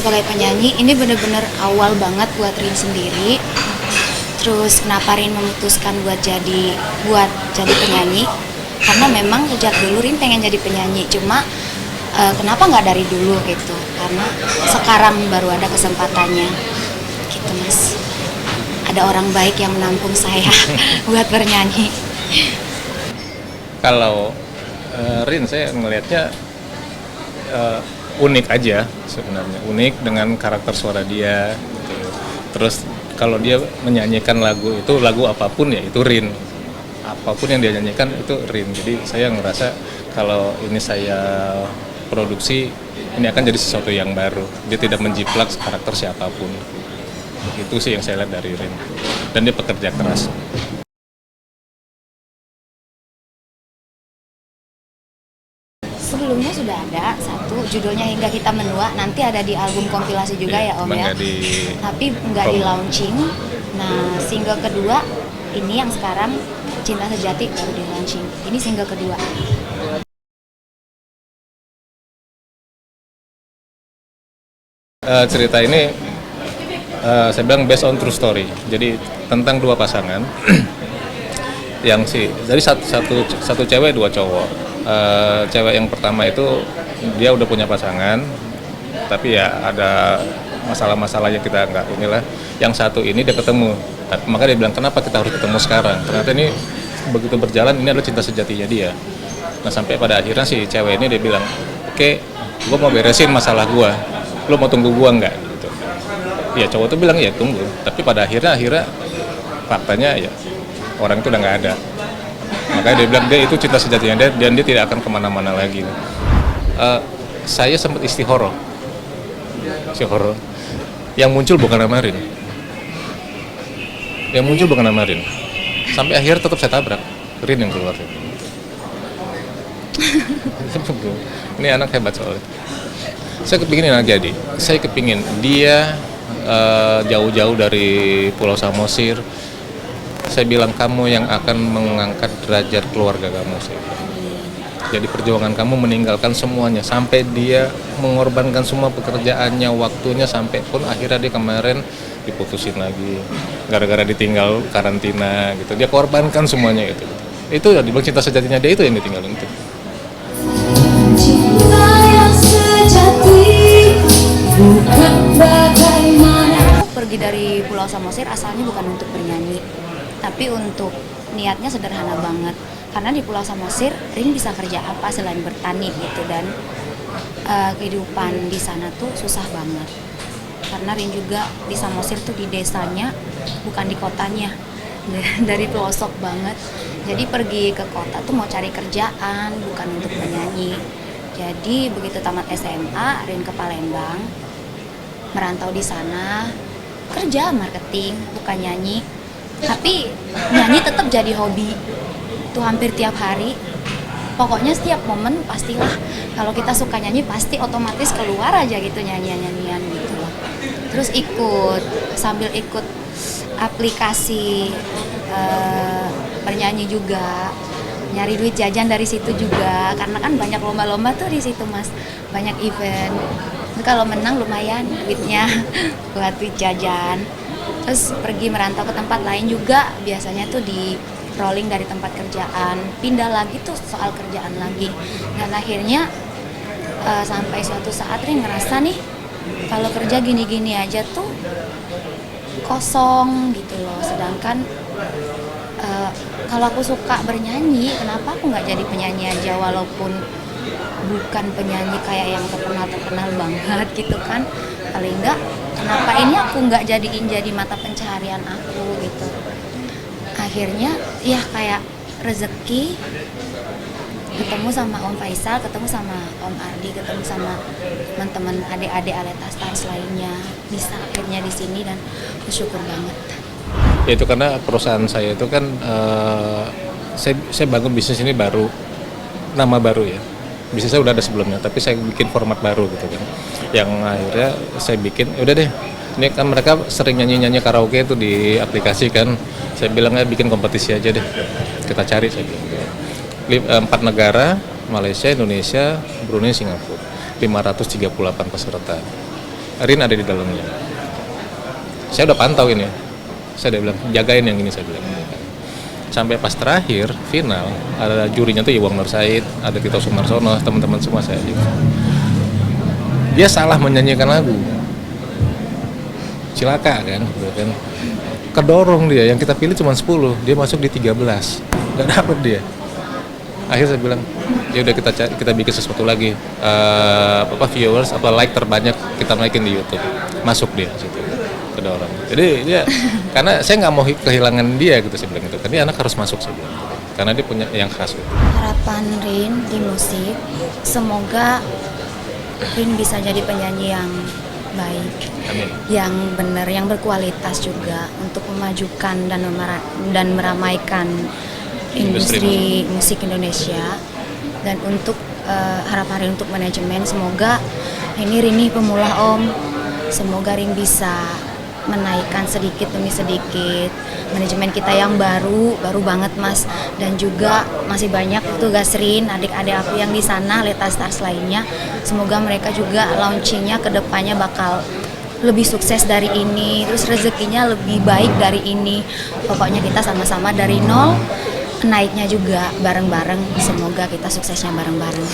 sebagai penyanyi ini bener-bener awal banget buat Rin sendiri. Terus kenapa Rin memutuskan buat jadi penyanyi? Karena memang sejak dulu Rin pengen jadi penyanyi, cuma kenapa nggak dari dulu gitu? Karena sekarang baru ada kesempatannya, gitu Mas. Ada orang baik yang menampung saya buat bernyanyi. Kalau Rin, saya melihatnya unik aja sebenarnya, unik dengan karakter suara dia gitu. Terus kalau dia menyanyikan lagu itu, lagu apapun ya itu Rin, apapun yang dia nyanyikan itu Rin. Jadi saya ngerasa kalau ini saya produksi, ini akan jadi sesuatu yang baru, dia tidak menjiplak karakter siapapun. Itu sih yang saya lihat dari Rin, dan dia pekerja keras. Sebelumnya sudah ada satu, judulnya Hingga Kita Menua, nanti ada di album kompilasi juga ya Om ya. Tapi nggak di launching. Nah, single kedua ini yang sekarang Cinta Sejati baru di launching. Ini single kedua. Cerita ini saya bilang based on true story. Jadi tentang dua pasangan yang dari satu cewek dua cowok. Cewek yang pertama itu dia udah punya pasangan, tapi ya ada masalah-masalah yang kita nggak inilah. Yang satu ini dia ketemu, maka dia bilang kenapa kita harus ketemu sekarang? Ternyata ini begitu berjalan, ini adalah cinta sejatinya dia. Nah sampai pada akhirnya si cewek ini dia bilang, oke, gue mau beresin masalah gue, lo mau tunggu gue nggak? Gitu. Ya cowok tuh bilang ya tunggu, tapi pada akhirnya faktanya ya orang itu udah nggak ada. Makanya dia bilang dia itu cinta sejatinya dia, dan dia tidak akan kemana-mana lagi. Saya sempat istihoro, yang muncul bukan nama Rin, sampai akhir tetap saya tabrak, Rin yang keluar. Ini anak hebat soalnya. Saya kepingin anak jadi, saya kepingin dia jauh-jauh dari Pulau Samosir. Saya bilang kamu yang akan mengangkat derajat keluarga kamu. Jadi perjuangan kamu meninggalkan semuanya, sampai dia mengorbankan semua pekerjaannya, waktunya, sampai pun akhirnya dia kemarin diputusin lagi gara-gara ditinggal karantina gitu. Dia korbankan semuanya itu. Itu ya dibilang cinta sejatinya dia, itu yang ditinggalin itu. Cinta yang sejati bukan bagaimana. Pergi dari Pulau Samosir asalnya bukan untuk bernyanyi, tapi untuk niatnya sederhana banget. Karena di Pulau Samosir Rin bisa kerja apa selain bertani gitu, dan kehidupan di sana tuh susah banget. Karena Rin juga di Samosir tuh di desanya, bukan di kotanya, dari pelosok banget. Jadi pergi ke kota tuh mau cari kerjaan, bukan untuk menyanyi. Jadi begitu tamat SMA, Rin ke Palembang, merantau di sana, kerja marketing, bukan nyanyi. Tapi nyanyi tetap jadi hobi, itu hampir tiap hari. Pokoknya setiap momen pastilah, kalau kita suka nyanyi pasti otomatis keluar aja gitu nyanyian gitu loh. Terus sambil ikut aplikasi bernyanyi juga, nyari duit jajan dari situ juga, karena kan banyak lomba-lomba tuh di situ Mas, banyak event. Kalau menang lumayan duitnya buat duit jajan. Terus pergi merantau ke tempat lain juga, biasanya tuh di rolling dari tempat kerjaan, pindah lagi tuh soal kerjaan lagi. Dan akhirnya sampai suatu saat Rin ngerasa nih, kalau kerja gini-gini aja tuh kosong gitu loh. Sedangkan kalau aku suka bernyanyi, kenapa aku nggak jadi penyanyi aja, walaupun bukan penyanyi kayak yang terkenal banget gitu kan. Paling enggak, kenapa ini aku nggak jadiin jadi mata pencaharian aku gitu. Akhirnya ya kayak rezeki, ketemu sama Om Faisal, ketemu sama Om Ardi, ketemu sama teman-teman adik-adik Aleta Stars lainnya, bisa akhirnya di sini dan bersyukur banget. Ya itu karena perusahaan saya itu kan saya bangun bisnis ini baru, nama baru ya. Bisnis saya udah ada sebelumnya, tapi saya bikin format baru gitu kan. Yang akhirnya saya bikin, udah deh, ini kan mereka sering nyanyi-nyanyi karaoke itu di aplikasi kan. Saya bilang bikin kompetisi aja deh, kita cari saya bilang. 4 negara, Malaysia, Indonesia, Brunei, Singapura, 538 peserta. Rin ada di dalamnya. Saya udah pantau ini, saya udah bilang jagain yang ini, saya bilang. Sampai pas terakhir final ada jurinya tuh Iwang Nur Said, ada Tito Sumarsono, teman-teman semua saya juga. Dia salah menyanyikan lagu, cilaka kan, gitu kan. Kedorong dia, yang kita pilih cuma 10, dia masuk di 13, nggak dapet dia. Akhirnya saya bilang, ya udah kita bikin sesuatu lagi, viewers like terbanyak kita naikin di YouTube, masuk dia situ, kedorong. Jadi dia, karena saya nggak mau kehilangan dia gitu, saya bilang gitu. Tapi anak harus masuk, saya bilang gitu. Karena dia punya yang khas. Gitu. Harapan Rin di musik, semoga Rin bisa jadi penyanyi yang baik, Amin. yang benar, yang berkualitas juga untuk memajukan dan meramaikan industri musik Indonesia. Dan untuk harapan Rin untuk manajemen, semoga ini Rini pemula Om, semoga Rin bisa menaikkan sedikit demi sedikit manajemen kita yang baru banget Mas, dan juga masih banyak tugas Rin, adik-adik aku yang di sana, letas-tas lainnya, semoga mereka juga launchingnya ke depannya bakal lebih sukses dari ini, terus rezekinya lebih baik dari ini. Pokoknya kita sama-sama dari nol naiknya juga bareng-bareng, semoga kita suksesnya bareng-bareng.